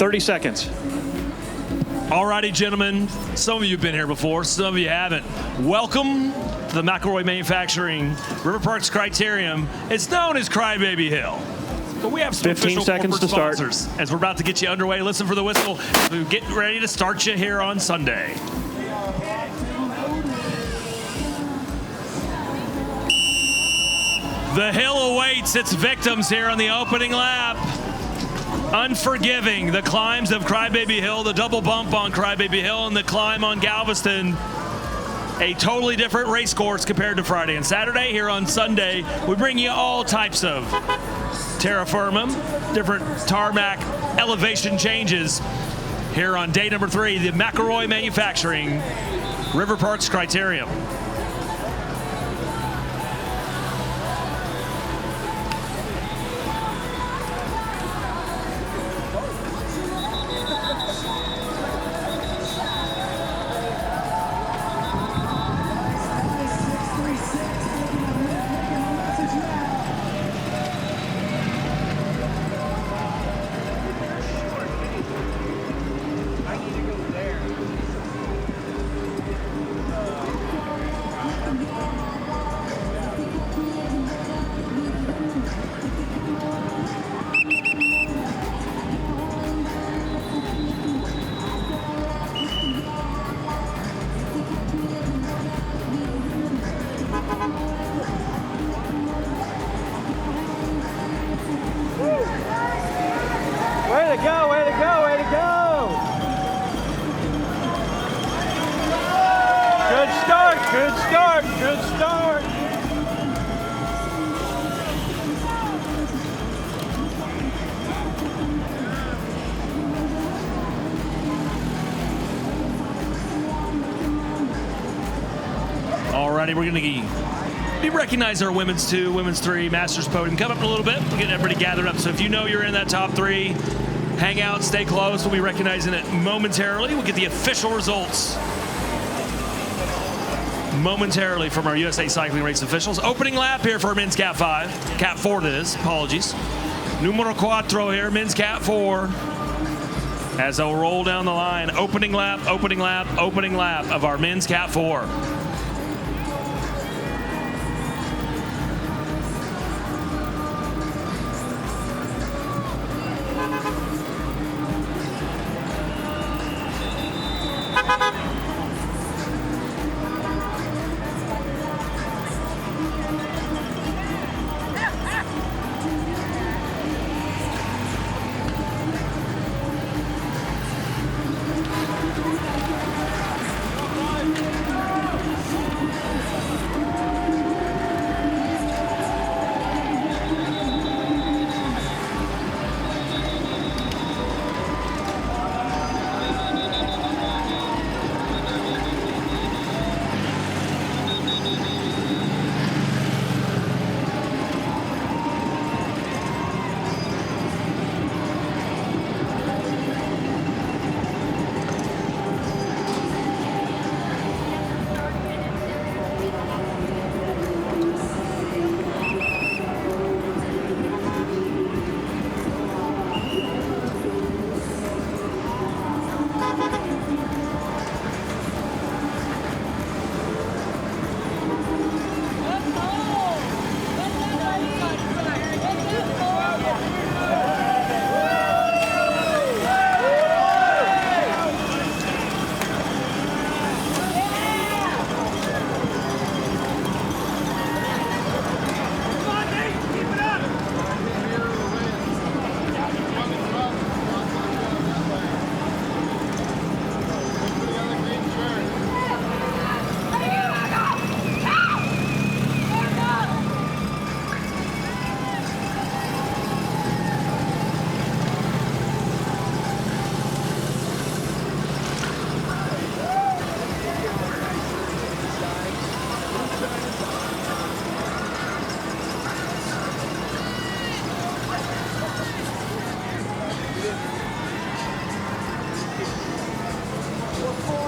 30 seconds. Alrighty, gentlemen. Some of you have been here before, some of you haven't. Welcome to the McElroy Manufacturing River Parks Criterium. It's known as Crybaby Hill. But we have some 15 official seconds corporate to start. sponsors. As we're about to get you underway, listen for the whistle. We're getting ready to start you here on Sunday. The hill awaits its victims here on the opening lap. Unforgiving, the climbs of Crybaby Hill, the double bump on Crybaby Hill, and the climb on Galveston. A totally different race course compared to Friday and Saturday. Here on Sunday, we bring you all types of terra firma, different tarmac elevation changes. Here on day number 3, the McElroy Manufacturing River Parks Criterium. Way to go, way to go, way to go! Good start, good start, good start! Alrighty, we're going to be recognizing our women's 2, women's 3, masters podium. Come up in a little bit. We're getting everybody gathered up. So if you know you're in that top 3, hang out, stay close. We'll be recognizing it momentarily. We'll get the official results momentarily from our USA Cycling Race officials. Opening lap here for men's Cat 5. Cat 4 that is, apologies. Numero 4 here, men's Cat 4. As they'll roll down the line. Opening lap, opening lap, opening lap of our men's Cat 4.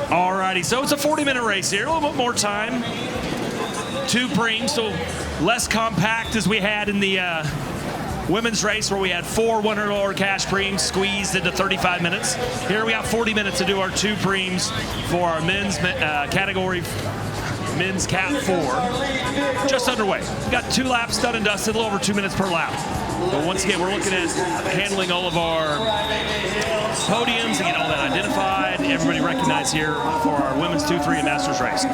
Alrighty, so it's a 40-minute race here, a little bit more time. 2 preems, so less compact as we had in the women's race where we had 4 $100 cash preems squeezed into 35 minutes. Here we got 40 minutes to do our 2 preems for our men's category, men's Cat 4. Just underway. We got 2 laps done and dusted, a little over 2 minutes per lap. But once again, we're looking at handling all of our podiums and getting all that identified. Everybody recognized here for our women's 2-3 and masters race.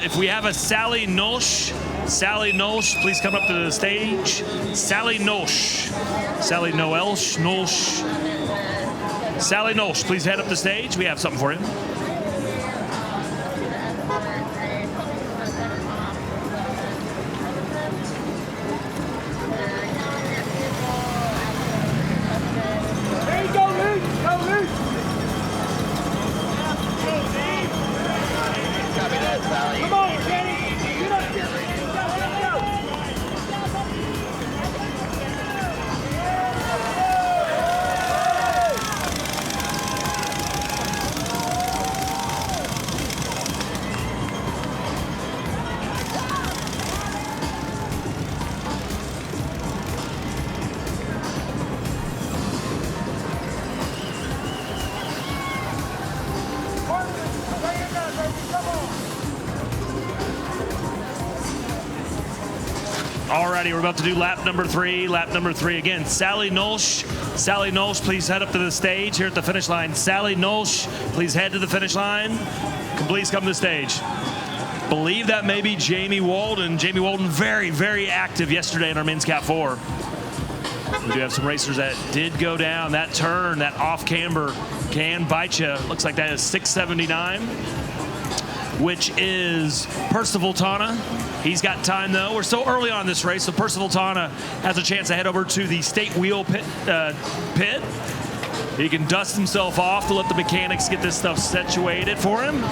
If we have a Sally Nosh, please come up to the stage. Sally Nosh, Sally Noelsh, Nosh. Sally Nosh, please head up the stage. We have something for you. There you go, Luke. Go, Luke. Come on, Kenny. Get up here. Let's go. Alrighty, we're about to do lap number 3. Lap number 3 again. Sally Nosh, please head up to the stage here at the finish line. Sally Nosh, please head to the finish line. Please come to the stage. Believe that may be Jamie Walden. Jamie Walden, very, very active yesterday in our men's Cat 4. We do have some racers that did go down. That turn, that off camber can bite you. Looks like that is 679, which is Percival Tana. He's got time though. We're so early on this race, so Percival Tana has a chance to head over to the state wheel pit. He can dust himself off to let the mechanics get this stuff situated for him.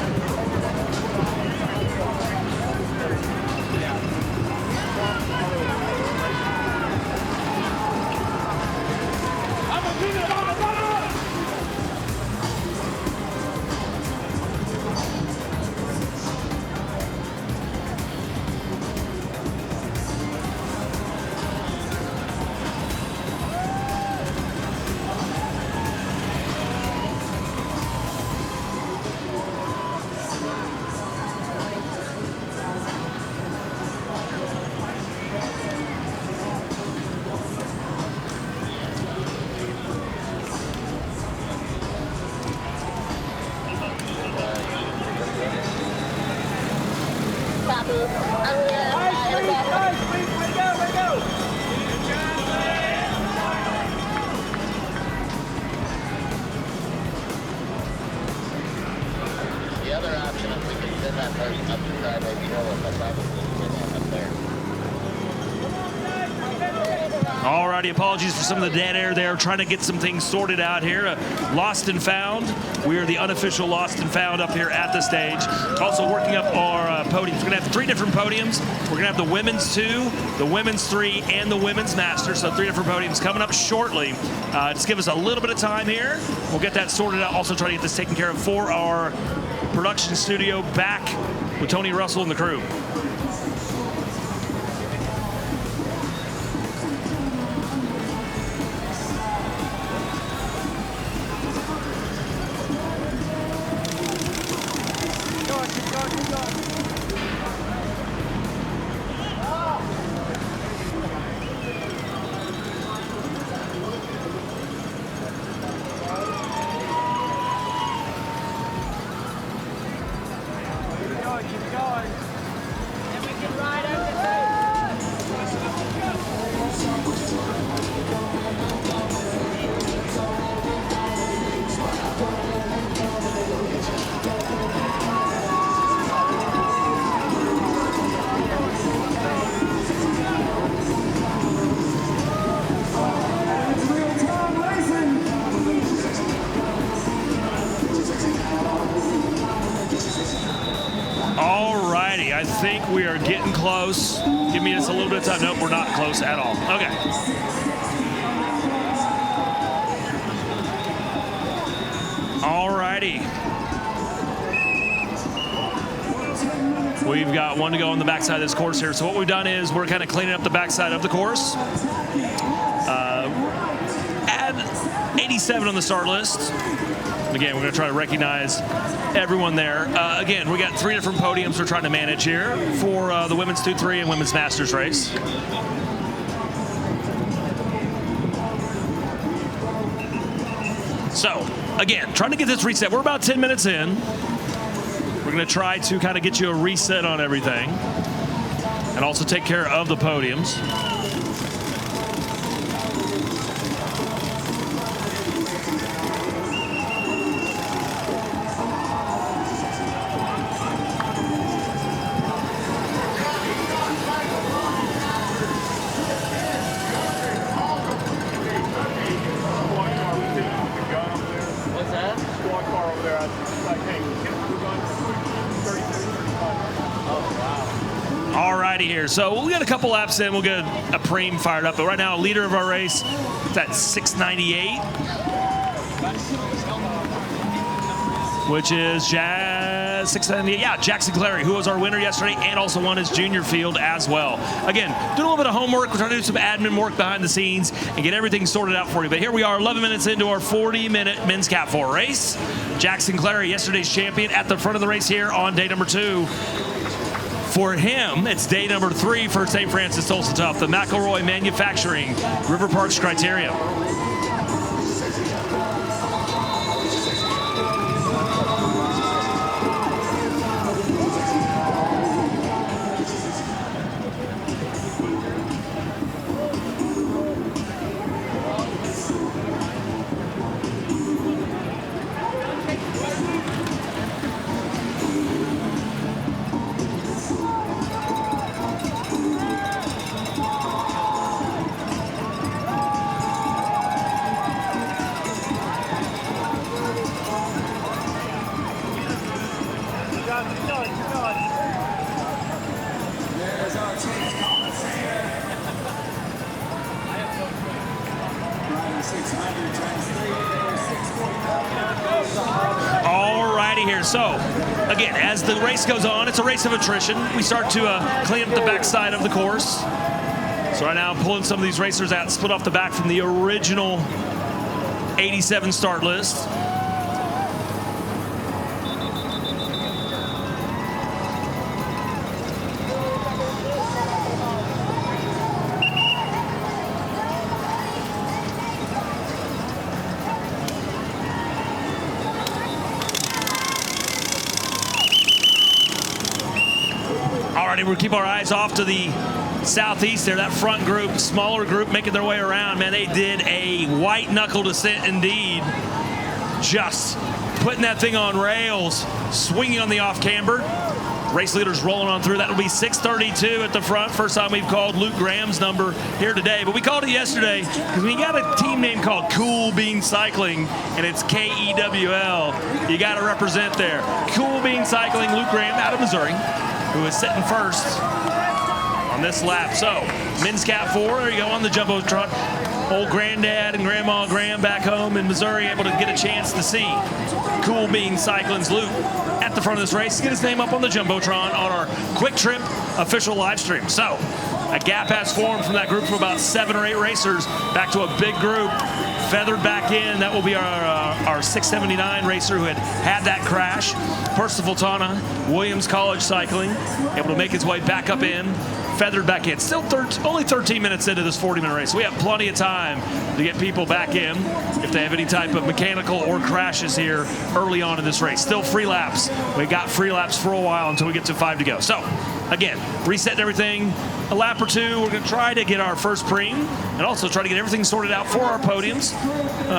The other option is we can send that person up to Crybaby Hill if that's up there. Alrighty, apologies for some of the dead air there. Trying to get some things sorted out here. Lost and found. We are the unofficial lost and found up here at the stage. Also working up our podiums. We're going to have 3 different podiums. We're going to have the women's 2, the women's 3, and the women's master. So 3 different podiums coming up shortly. Just give us a little bit of time here. We'll get that sorted out. Also try to get this taken care of for our production studio back with Tony Russell and the crew. I think we are getting close. Give me just a little bit of time. Nope, we're not close at all. Okay. All righty. We've got one to go on the backside of this course here. So what we've done is we're kind of cleaning up the backside of the course. Add 87 on the start list. Again, we're going to try to recognize everyone there. Again, we got 3 different podiums we're trying to manage here for the Women's 2-3 and Women's Masters race. So, again, trying to get this reset. We're about 10 minutes in. We're going to try to kind of get you a reset on everything and also take care of the podiums. What's that? Squad car over there. Like, hey, we're going 30, 35. Oh, wow. All righty here. So we'll get a couple laps in. We'll get a preem fired up. But right now, leader of our race, it's at 698, which is 698. Yeah, Jackson Clary, who was our winner yesterday and also won his junior field as well. Again, doing a little bit of homework. We're trying to do some admin work behind the scenes and get everything sorted out for you. But here we are, 11 minutes into our 40-minute men's Cat 4 race. Jackson Clary, yesterday's champion, at the front of the race here on day number 2. For him, it's day number 3 for St. Francis Tulsa Tough, the McElroy Manufacturing River Parks Criterium. Alrighty here. So, again, as the race goes on, it's a race of attrition. We start to clean up the backside of the course. So right now I'm pulling some of these racers out, split off the back from the original 87 start list. Alrighty, we'll keep our eyes off to the southeast there. That front group, smaller group, making their way around. Man, they did a white knuckle descent indeed. Just putting that thing on rails, swinging on the off camber. Race leaders rolling on through. That'll be 632 at the front. First time we've called Luke Graham's number here today, but we called it yesterday because we got a team name called Cool Bean Cycling, and it's K-E-W-L. You got to represent there. Cool Bean Cycling, Luke Graham out of Missouri, who is sitting first on this lap. So, men's Cat 4, there you go on the Jumbotron. Old granddad and grandma Graham back home in Missouri able to get a chance to see Cool Bean Cycling's Luke at the front of this race. Get his name up on the Jumbotron on our Quick Trip official live stream. So, a gap has formed from that group of about 7 or 8 racers back to a big group. Feathered back in, that will be our 679 racer who had that crash. Percival Tana, Williams College Cycling, able to make his way back up in, feathered back in. Still only 13 minutes into this 40-minute race. We have plenty of time to get people back in if they have any type of mechanical or crashes here early on in this race. Still free laps. We got free laps for a while until we get to 5 to go. So, again, resetting everything. A lap or 2, we're going to try to get our first preem and also try to get everything sorted out for our podiums.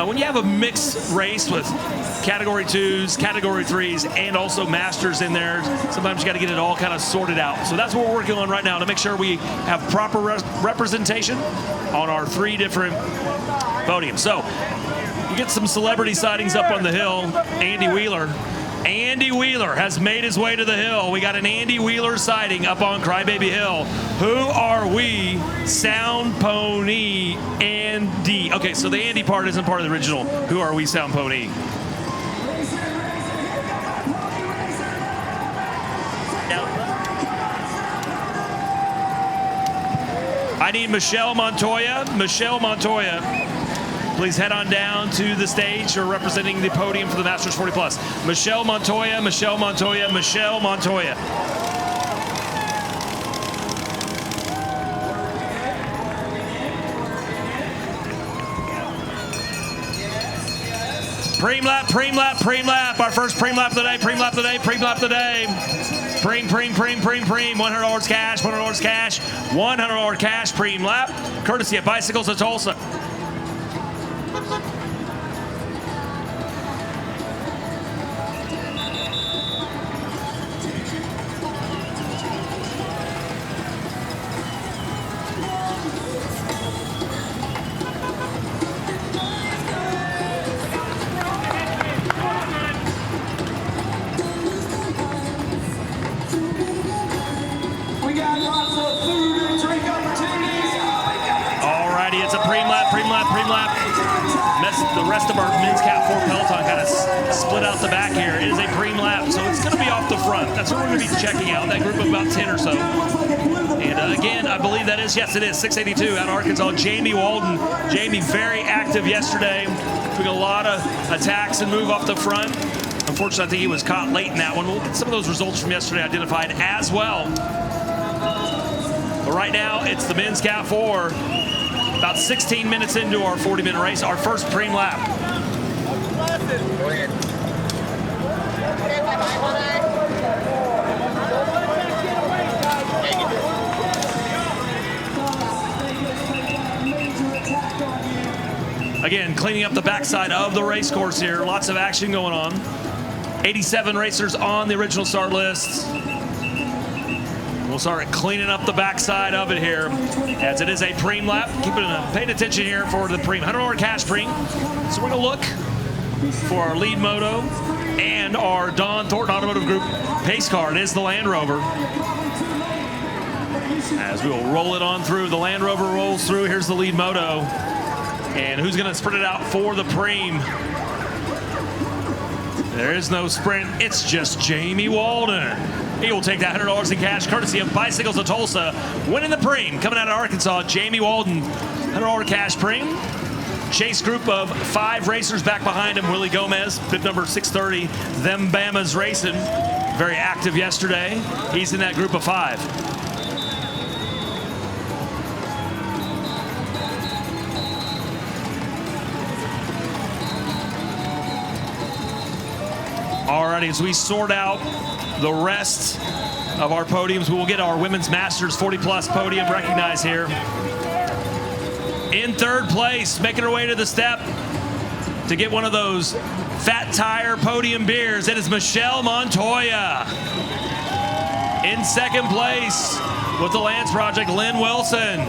When you have a mixed race with Category 2s, Category 3s, and also Masters in there, sometimes you got to get it all kind of sorted out. So that's what we're working on right now to make sure we have proper representation on our 3 different podiums. So you get some celebrity sightings up on the hill. Andy Wheeler. Andy Wheeler has made his way to the hill. We got an Andy Wheeler sighting up on Crybaby Hill. Who are we? Sound Pony Andy. Okay, so the Andy part isn't part of the original Who Are We Sound Pony. I need Michelle Montoya. Michelle Montoya, please head on down to the stage or representing the podium for the Masters 40 Plus. Michelle Montoya, Michelle Montoya, Michelle Montoya. Preem lap, preem lap, preem lap. Our first preem lap of the day, preem lap of the day, preem lap of the day. Preem, preem, preem, preem, preem. $100 cash, $100 cash, $100 cash preem lap, courtesy of Bicycles of Tulsa. The rest of our men's Cat 4 peloton kind of split out the back here. It is a preem lap, so it's going to be off the front. That's what we're going to be checking out, that group of about 10 or so. And again, I believe that is, yes, it is, 682 out of Arkansas. Jamie Walden. Jamie, very active yesterday. Took a lot of attacks and move off the front. Unfortunately, I think he was caught late in that one. We'll get some of those results from yesterday identified as well. But right now, it's the men's Cat 4. About 16 minutes into our 40-minute race, our first preem lap. Again, cleaning up the backside of the race course here. Lots of action going on. 87 racers on the original start list. We'll start cleaning up the backside of it here, as it is a preem lap. Paying attention here for the preem, $100 cash preem. So we're gonna look for our lead moto and our Don Thornton Automotive Group pace car. It is the Land Rover. As we will roll it on through, the Land Rover rolls through. Here's the lead moto, and who's gonna sprint it out for the preem? There is no sprint. It's just Jamie Walden. He will take that $100 in cash, courtesy of Bicycles of Tulsa. Winning the preem, coming out of Arkansas, Jamie Walden, $100 cash preem. Chase group of 5 racers back behind him. Willie Gomez, bib number 630, them Bama's racing. Very active yesterday. He's in that group of 5. Alrighty, as we sort out the rest of our podiums, we will get our Women's Masters 40 Plus podium recognized here. In third place, making her way to the step to get one of those Fat Tire podium beers, it is Michelle Montoya. In second place with the Lance Project, Lynn Wilson.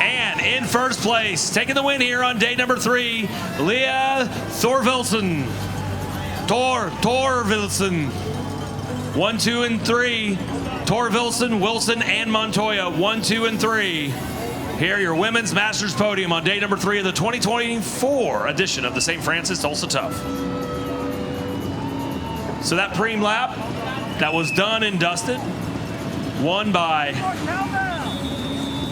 And in first place, taking the win here on day number 3, Leah Thorvilson. Thorvilson. 1, 2, and 3. Thorvilson, Wilson, and Montoya. 1, 2, and 3. Here, your Women's Masters podium on day number 3 of the 2024 edition of the St. Francis Tulsa Tough. So that preem lap, that was done and dusted. Won by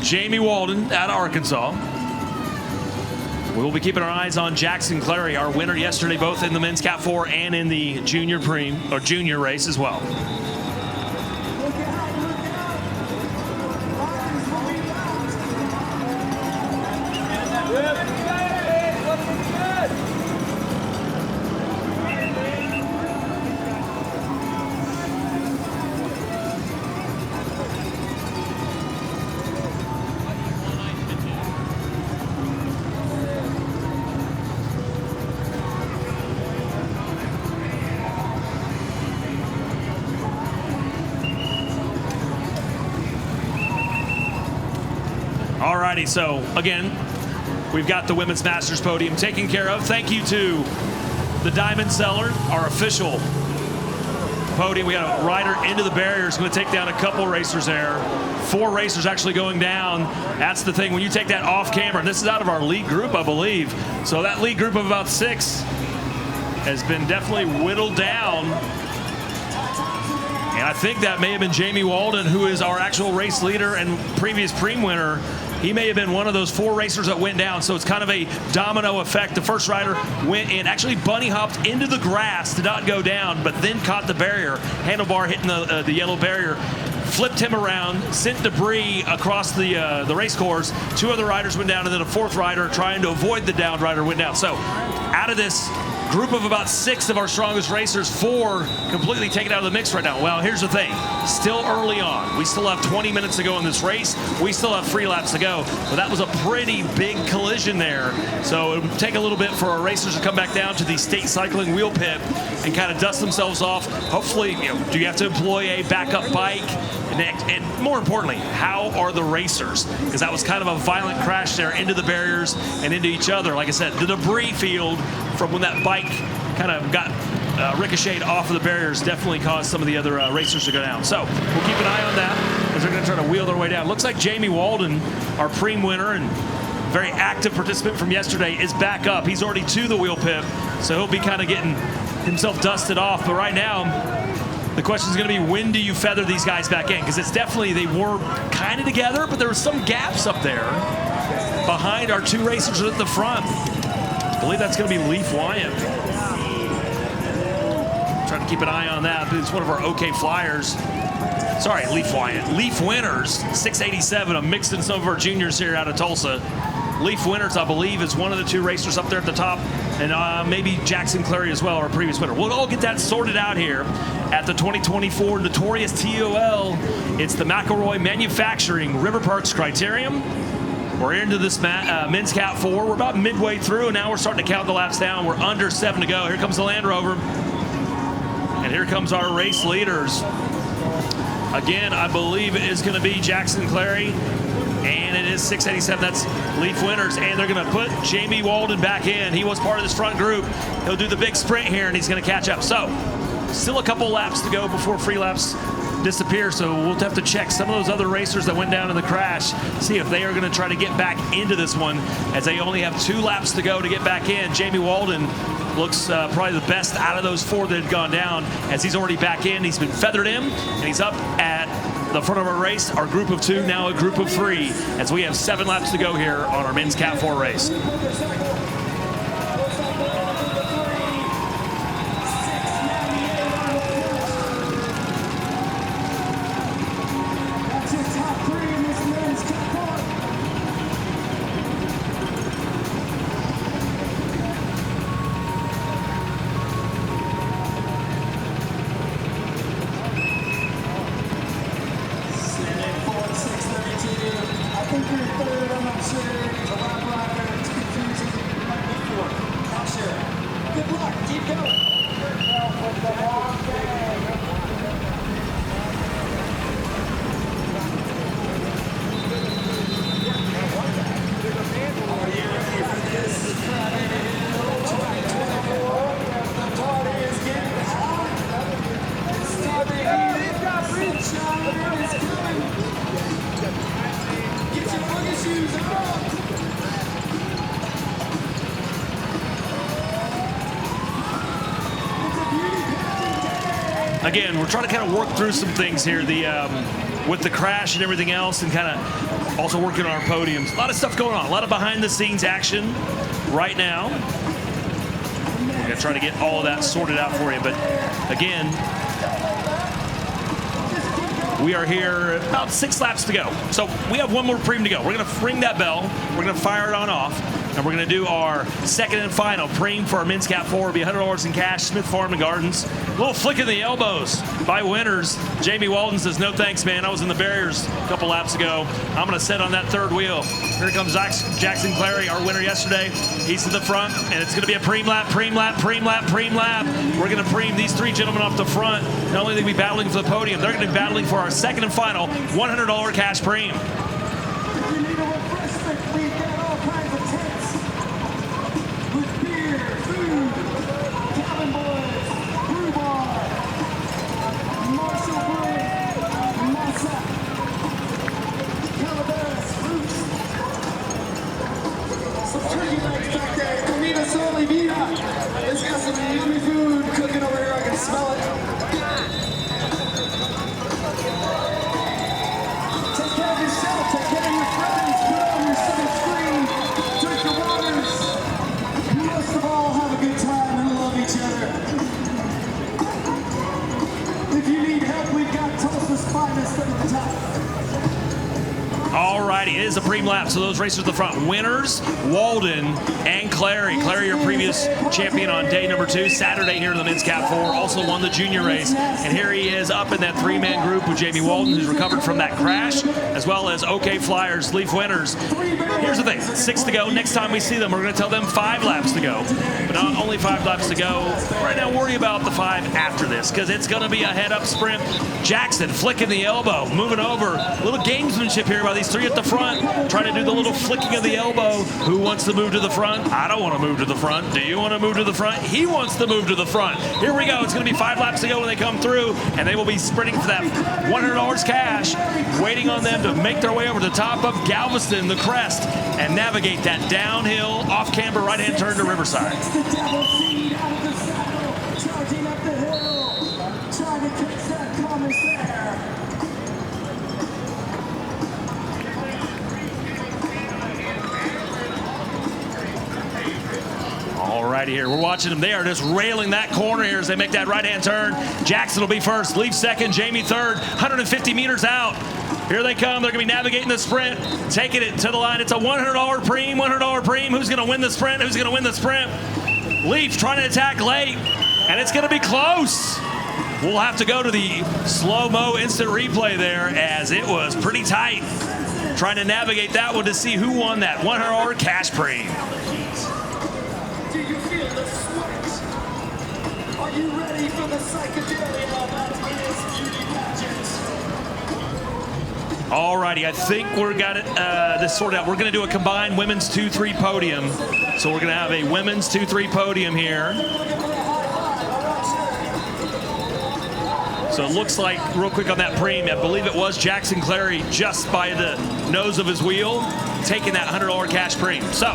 Jamie Walden out of Arkansas. We will be keeping our eyes on Jackson Clary, our winner yesterday, both in the men's Cat 4 and in the junior preem or junior race as well. Alrighty, so again, we've got the Women's Masters podium taken care of. Thank you to the Diamond Seller, our official podium. We got a rider into the barriers, going to take down a couple racers there. 4 racers actually going down. That's the thing, when you take that off camera, and this is out of our lead group, I believe. So that lead group of about 6 has been definitely whittled down. And I think that may have been Jamie Walden, who is our actual race leader and previous Preem winner. He may have been one of those 4 racers that went down. So it's kind of a domino effect. The first rider went and actually bunny hopped into the grass, did not go down, but then caught the barrier. Handlebar hitting the yellow barrier, flipped him around, sent debris across the race course. 2 other riders went down, and then a 4th rider trying to avoid the downed rider went down. So out of this group of about 6 of our strongest racers, 4 completely taken out of the mix right now. Well, here's the thing. Still early on. We still have 20 minutes to go in this race. We still have 3 laps to go. But that was a pretty big collision there. So it would take a little bit for our racers to come back down to the state cycling wheel pit and kind of dust themselves off. Hopefully, do you have to employ a backup bike? And more importantly, how are the racers? Because that was kind of a violent crash there into the barriers and into each other. Like I said, the debris field from when that bike kind of got ricocheted off of the barriers definitely caused some of the other racers to go down. So we'll keep an eye on that as they're going to try to wheel their way down. Looks like Jamie Walden, our Preem winner and very active participant from yesterday, is back up. He's already to the wheel pit, so he'll be kind of getting himself dusted off. But right now, the question is going to be, when do you feather these guys back in? Because it's definitely, they were kind of together, but there were some gaps up there behind our 2 racers at the front. I believe that's going to be Leaf Wyant. Trying to keep an eye on that. It's one of our OK Flyers. Sorry, Leaf Wyant. Leaf Winners, 687. I'm mixing some of our juniors here out of Tulsa. Leaf Winners, I believe, is one of the 2 racers up there at the top, and maybe Jackson Clary as well, our previous winner. We'll all get that sorted out here at the 2024 Notorious TOL. It's the McElroy Manufacturing River Parks Criterium. We're into this men's Cat 4. We're about midway through, and now we're starting to count the laps down. We're under 7 to go. Here comes the Land Rover, and here comes our race leaders. Again, I believe it is going to be Jackson Clary. And it is 687. That's Leaf Winners. And they're going to put Jamie Walden back in. He was part of this front group. He'll do the big sprint here, and he's going to catch up. So, still a couple laps to go before free laps disappear. So, we'll have to check some of those other racers that went down in the crash, see if they are going to try to get back into this one, as they only have 2 laps to go to get back in. Jamie Walden looks probably the best out of those 4 that had gone down, as he's already back in. He's been feathered in, and he's up at the front of our race. Our group of 2, now a group of 3, as we have 7 laps to go here on our men's Cat 4 race. Again, we're trying to kind of work through some things here, with the crash and everything else, and kind of also working on our podiums. A lot of stuff going on, a lot of behind-the-scenes action right now. We're going to try to get all of that sorted out for you. But again, we are here about 6 laps to go. So we have 1 more Preem to go. We're going to ring that bell. We're going to fire it on off. And we're going to do our second and final Preem for our men's Cat 4. It'll be $100 in cash, Smith Farm and Gardens. A little flick in the elbows by Winners. Jamie Walden says, no thanks, man. I was in the barriers a couple laps ago. I'm going to sit on that 3rd wheel. Here comes Jackson Clary, our winner yesterday. He's to the front, and it's going to be a Preem lap, Preem lap, Preem lap, Preem lap. We're going to Preem these 3 gentlemen off the front. Not only are they going to be battling for the podium, they're going to be battling for our second and final $100 cash Preem. If you need a refreshment, we've got all kinds of tents with beer, food, cabin boys, brew bar, Marshall Brewing, Massa, Calaveras, Roots, some turkey legs back there, Comida Soli Vida. It's got some yummy food cooking over here, I can smell it. finest at the top. All righty, it is a preem lap, so those racers at the front. Winners, Walden and Clary. Clary, your previous champion on day number 2, Saturday here in the men's Cat 4, also won the junior race. And here he is up in that 3-man group with Jamie Walden, who's recovered from that crash, as well as OK Flyers, Leaf Winners. Here's the thing, 6 to go. Next time we see them, we're going to tell them 5 laps to go. But not only 5 laps to go. Right now, worry about the 5 after this, because it's going to be a head-up sprint. Jackson flicking the elbow, moving over. A little gamesmanship here by these 3 at the front, trying to do the little flicking of the elbow. Who wants to move to the front? I don't want to move to the front. Do you want to move to the front? He wants to move to the front. Here we go. It's going to be 5 laps to go when they come through, and they will be sprinting for that $100 cash, waiting on them to make their way over the top of Galveston, the crest, and navigate that downhill, off-camber, right-hand turn to Riverside. The devil seed out of the saddle, charging up the hill, trying to catch that promise there. All righty here, we're watching them. They are just railing that corner here as they make that right-hand turn. Jackson will be first, Leaf second, Jamie third, 150 meters out. Here they come. They're going to be navigating the sprint, taking it to the line. It's a $100 preem, $100 preem. Who's going to win the sprint? Who's going to win the sprint? Leaf trying to attack late, and it's going to be close. We'll have to go to the slow-mo instant replay there, as it was pretty tight. Trying to navigate that one to see who won that $100 cash preem. Do you feel the sweat? Are you ready for the psychedelia that is beauty pageant? Alrighty, I think we're got it this sorted out. We're going to do a combined women's 2-3 podium. So we're going to have a women's 2-3 podium here. So it looks like, real quick on that preem, I believe it was Jackson Clary just by the nose of his wheel, taking that $100 cash preem. So,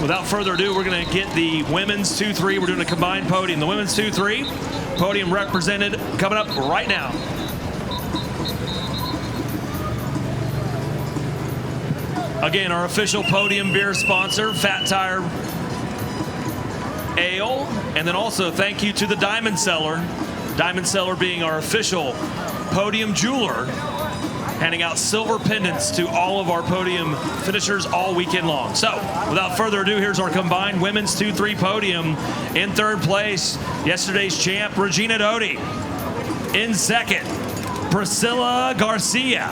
without further ado, we're going to get the women's 2-3. We're doing a combined podium. The women's 2-3 podium represented coming up right now. Again, our official podium beer sponsor, Fat Tire Ale. And then also thank you to the Diamond Cellar. Diamond Cellar being our official podium jeweler, handing out silver pendants to all of our podium finishers all weekend long. So, without further ado, here's our combined women's 2-3 podium. In third place, yesterday's champ, Regina Doty. In second, Priscilla Garcia.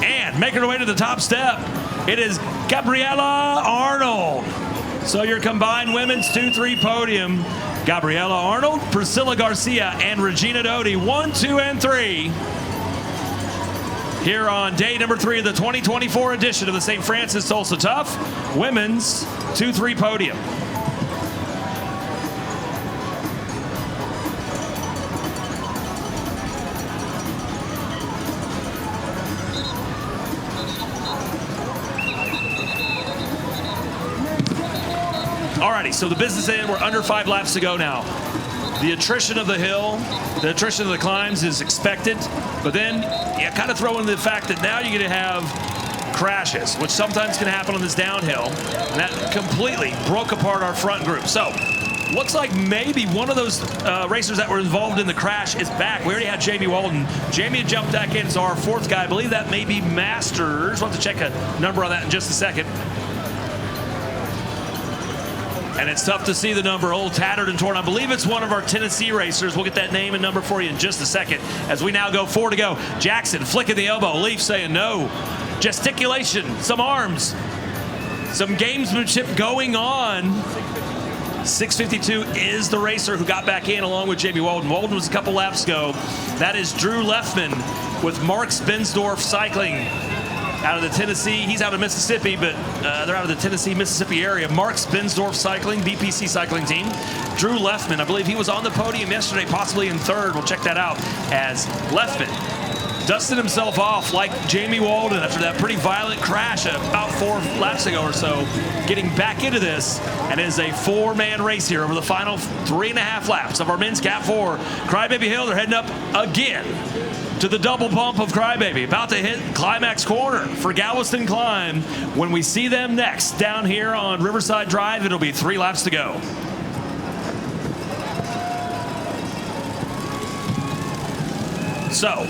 And making her way to the top step, it is Gabriella Arnold. So your combined women's 2-3 podium, Gabriella Arnold, Priscilla Garcia, and Regina Doty, 1, 2, and 3. Here on day number 3 of the 2024 edition of the St. Francis Tulsa Tough Women's 2-3 Podium. Alrighty, so the business end, we're under 5 laps to go now. The attrition of the hill, the attrition of the climbs is expected, but then you kind of throw in the fact that now you're going to have crashes, which sometimes can happen on this downhill, and that completely broke apart our front group. So, looks like maybe one of those racers that were involved in the crash is back. We already had Jamie Walden. Jamie had jumped back in, so our 4th guy, I believe that may be Masters. We'll have to check a number on that in just a second. And it's tough to see the number, old tattered and torn. I believe it's one of our Tennessee racers. We'll get that name and number for you in just a second as we now go 4 to go. Jackson flicking the elbow. Leaf saying no. Gesticulation, some arms, some gamesmanship going on. 652 is the racer who got back in along with Jamie Walden. Walden was a couple laps ago. That is Drew Leffman with Mark Spensdorf Cycling out of the Tennessee. He's out of Mississippi, but they're out of the Tennessee-Mississippi area. Mark Spensdorf Cycling, BPC Cycling Team. Drew Leffman, I believe he was on the podium yesterday, possibly in 3rd. We'll check that out as Leffman dusted himself off like Jamie Walden after that pretty violent crash about 4 laps ago or so, getting back into this, and it is a 4-man race here over the final 3.5 laps of our men's Cat 4. Crybaby Hill, they're heading up again to the double bump of Crybaby, about to hit climax corner for Galveston Climb. When we see them next down here on Riverside Drive, it'll be 3 laps to go. So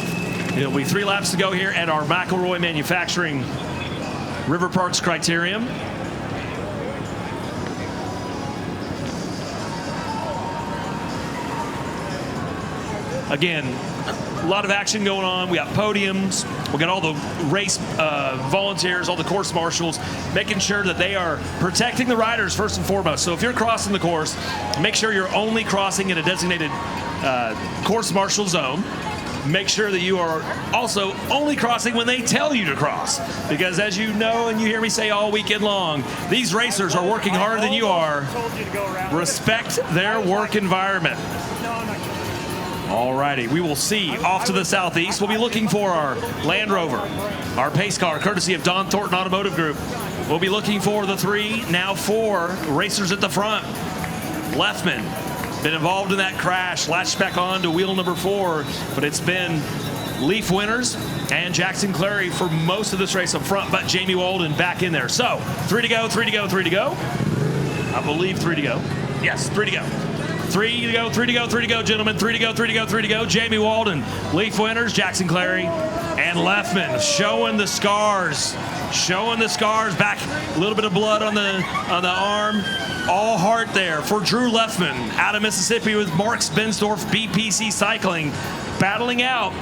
it'll be 3 laps to go here at our McElroy Manufacturing River Parks Criterium. Again, a lot of action going on. We got podiums. We got all the race volunteers, all the course marshals, making sure that they are protecting the riders first and foremost. So if you're crossing the course, make sure you're only crossing in a designated course marshal zone. Make sure that you are also only crossing when they tell you to cross. Because as you know and you hear me say all weekend long, these racers are working harder than you are. Respect their work environment. All righty, we will see off to the southeast. We'll be looking for our Land Rover, our pace car, courtesy of Don Thornton Automotive Group. We'll be looking for the 3, now 4 racers at the front. Leffman, been involved in that crash, latched back on to wheel number 4, but it's been Leaf Winters and Jackson Clary for most of this race up front, but Jamie Walden back in there. So 3 to go, 3 to go, 3 to go. I believe 3 to go. Yes, 3 to go. 3 to go, 3 to go, 3 to go, gentlemen. 3 to go, 3 to go, 3 to go. Jamie Walden, Leaf Winters, Jackson Clary, and Leffman showing the scars. Showing the scars. Back, a little bit of blood on the arm. All heart there for Drew Leffman out of Mississippi with Marks Bensdorf BPC Cycling battling out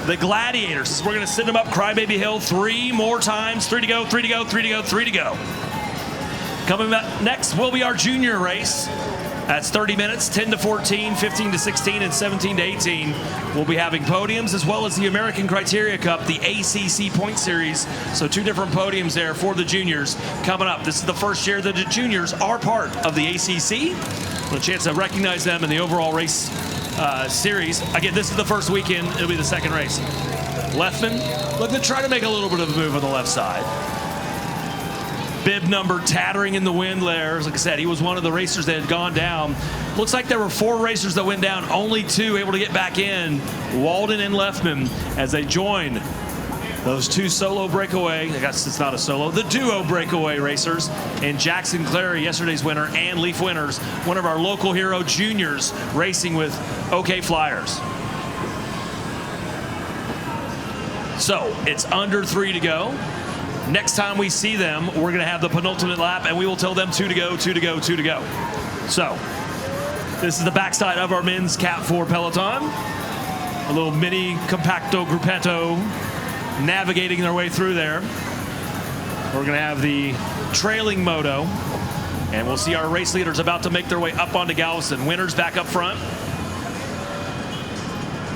the Gladiators. We're going to send them up Crybaby Hill 3 more times. 3 to go, 3 to go, 3 to go, 3 to go. Coming up next will be our junior race. That's 30 minutes, 10 to 14, 15 to 16, and 17 to 18. We'll be having podiums as well as the American Criteria Cup, the ACC Point Series. So 2 different podiums there for the juniors coming up. This is the first year that the juniors are part of the ACC. A chance to recognize them in the overall race series. Again, this is the first weekend. It'll be the second race. Leffman looking to try to make a little bit of a move on the left side. Bib number tattering in the wind there. Like I said, he was one of the racers that had gone down. Looks like there were 4 racers that went down, only 2 able to get back in, Walden and Leffman, as they join those 2 solo breakaway, I guess it's not a solo, the duo breakaway racers, and Jackson Clary, yesterday's winner, and Leaf Winters, one of our local hero juniors, racing with OK Flyers. So it's under 3 to go. Next time we see them, we're going to have the penultimate lap, and we will tell them 2 to go, 2 to go, 2 to go. So this is the backside of our men's Cat 4 peloton. A little mini compacto gruppetto navigating their way through there. We're going to have the trailing moto, and we'll see our race leaders about to make their way up onto Galveston. Winters back up front.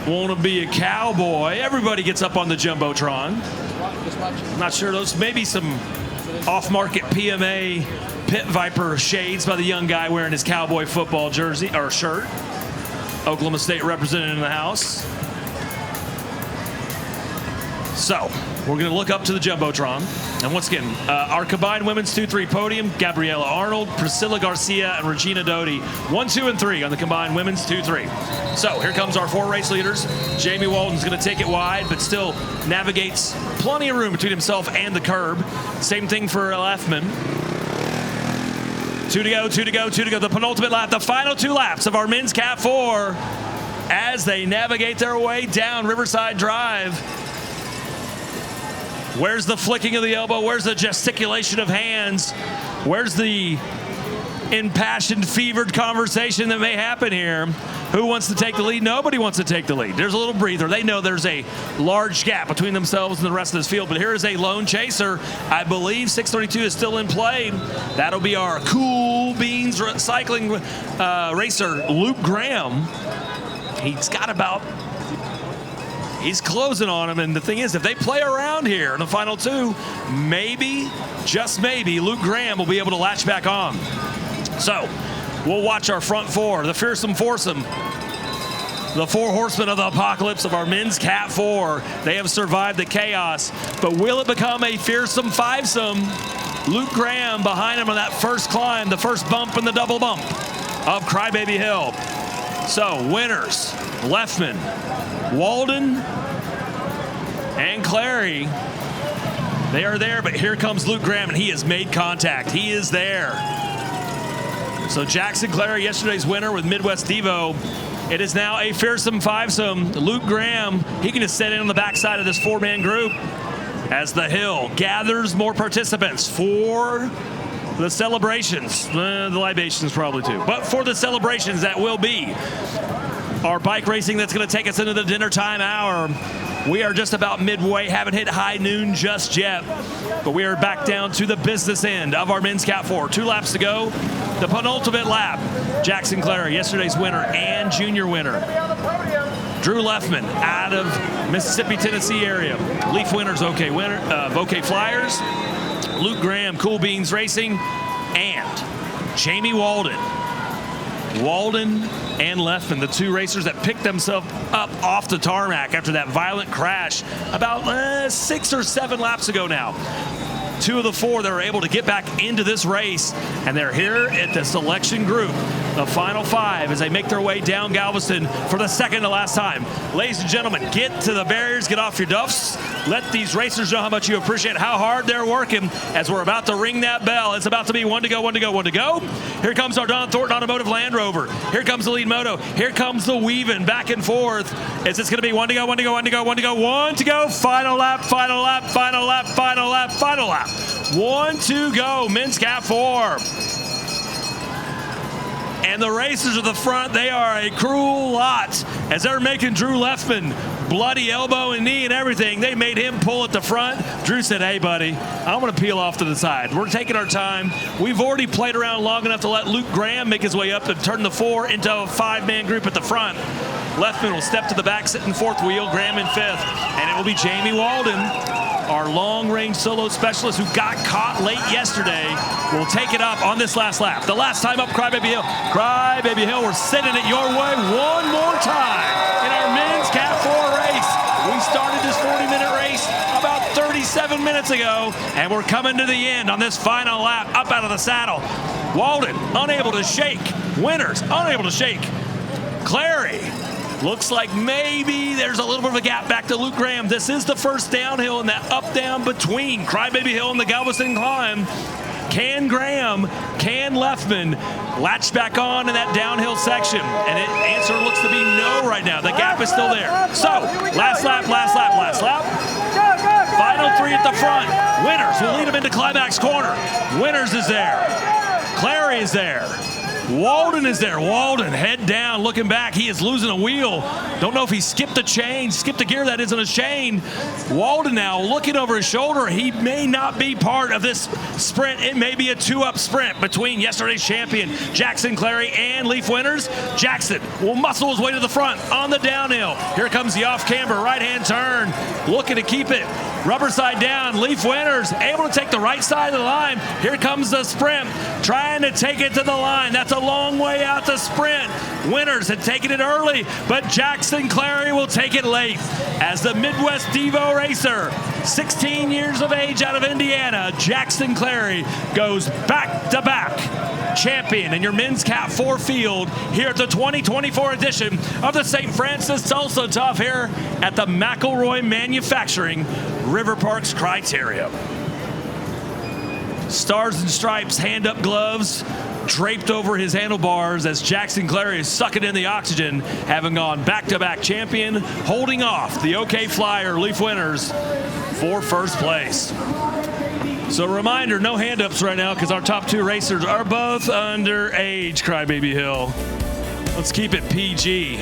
Want to be a cowboy. Everybody gets up on the Jumbotron. Not sure, those maybe some off-market PMA Pit Viper shades by the young guy wearing his cowboy football jersey or shirt. Oklahoma State represented in the house. So we're going to look up to the Jumbotron. And once again, our combined women's 2-3 podium, Gabriela Arnold, Priscilla Garcia, and Regina Doty, 1, 2, and 3 on the combined women's 2-3. So here comes our 4 race leaders. Jamie Walden's going to take it wide, but still navigates plenty of room between himself and the curb. Same thing for Leffman. 2 to go, 2 to go, 2 to go. The penultimate lap, the final 2 laps of our men's Cat 4 as they navigate their way down Riverside Drive. Where's the flicking of the elbow? Where's the gesticulation of hands? Where's the impassioned, fevered conversation that may happen here? Who wants to take the lead? Nobody wants to take the lead. There's a little breather. They know there's a large gap between themselves and the rest of this field, but here is a lone chaser. I believe 632 is still in play. That'll be our Cool Beans cycling racer, Luke Graham. He's closing on him, and the thing is, if they play around here in the final 2, maybe, just maybe, Luke Graham will be able to latch back on. So we'll watch our front 4, the fearsome foursome, the 4 horsemen of the apocalypse of our men's Cat 4. They have survived the chaos, but will it become a fearsome fivesome? Luke Graham behind him on that first climb, the first bump and the double bump of Crybaby Hill. So Winters, Leffman, Walden, and Clary, they are there, but here comes Luke Graham, and he has made contact. He is there. So Jackson Clary, yesterday's winner with Midwest Devo. It is now a fearsome fivesome. Luke Graham, he can just sit in on the backside of this four-man group as the hill gathers more participants for the celebrations. The libations probably too. But for the celebrations that will be our bike racing that's going to take us into the dinner time hour. We are just about midway, haven't hit high noon just yet, but we are back down to the business end of our men's Cat 4. 2 laps to go. The penultimate lap. Jackson Clary, yesterday's winner and junior winner. Drew Leffman out of Mississippi, Tennessee area. Leaf winners, OK Flyers. Luke Graham, Cool Beans Racing, and Jamie Walden. Walden and Leffman, the two racers that picked themselves up off the tarmac after that violent crash about 6 or 7 laps ago now. 2 of the 4 that were able to get back into this race, and they're here at the selection group, the final 5, as they make their way down Galveston for the second to last time. Ladies and gentlemen, get to the barriers, get off your duffs. Let these racers know how much you appreciate how hard they're working as we're about to ring that bell. It's about to be 1 to go, 1 to go, 1 to go. Here comes our Don Thornton Automotive Land Rover. Here comes the lead moto. Here comes the weaving back and forth. Is this going to be 1 to go, 1 to go, 1 to go, 1 to go, 1 to go, final lap, final lap, final lap, final lap, final lap. 1 to go, men's Cat 4. And the racers at the front, they are a cruel lot as they're making Drew Leffman bloody elbow and knee and everything. They made him pull at the front. Drew said, hey, buddy, I'm going to peel off to the side. We're taking our time. We've already played around long enough to let Luke Graham make his way up and turn the 4 into a 5-man group at the front. Leffman will step to the back, sit in 4th wheel, Graham in 5th. And it will be Jamie Walden, our long-range solo specialist who got caught late yesterday, will take it up on this last lap. The last time up Crybaby Hill. Crybaby Hill, we're sending it your way one more time in our men's Cat 4 race. We started this 40-minute race about 37 minutes ago, and we're coming to the end on this final lap, up out of the saddle. Walden, unable to shake. Winners, unable to shake. Clary. Looks like maybe there's a little bit of a gap back to Luke Graham. This is the first downhill in that up-down between Crybaby Hill and the Galveston climb. Can Graham, can Leffman latch back on in that downhill section? And the answer looks to be no right now. The gap is still there. So, last lap, last lap, last lap. Final 3 at the front. Winners will lead them into Climax Corner. Winners is there. Clary is there. Walden is there. Walden, head down, looking back. He is losing a wheel. Don't know if he skipped a chain, skipped a gear that isn't a chain. Walden now looking over his shoulder. He may not be part of this sprint. It may be a 2-up sprint between yesterday's champion, Jackson Clary, and Leaf winners. Jackson will muscle his way to the front on the downhill. Here comes the off-camber right-hand turn, looking to keep it rubber side down. Leaf winners able to take the right side of the line. Here comes the sprint, trying to take it to the line. That's a long way out the sprint. Winners had taken it early, but Jackson Clary will take it late as the Midwest Devo racer, 16 years of age out of Indiana, Jackson Clary goes back-to-back champion in your men's Cat 4 field here at the 2024 edition of the St. Francis Tulsa Tough here at the McElroy Manufacturing River Parks Criterium. Stars and Stripes hand-up gloves draped over his handlebars as Jackson Clary is sucking in the oxygen, having gone back-to-back champion, holding off the OK Flyer Leaf winners for first place. So a reminder, no hand-ups right now because our top 2 racers are both underage, Crybaby Hill. Let's keep it PG.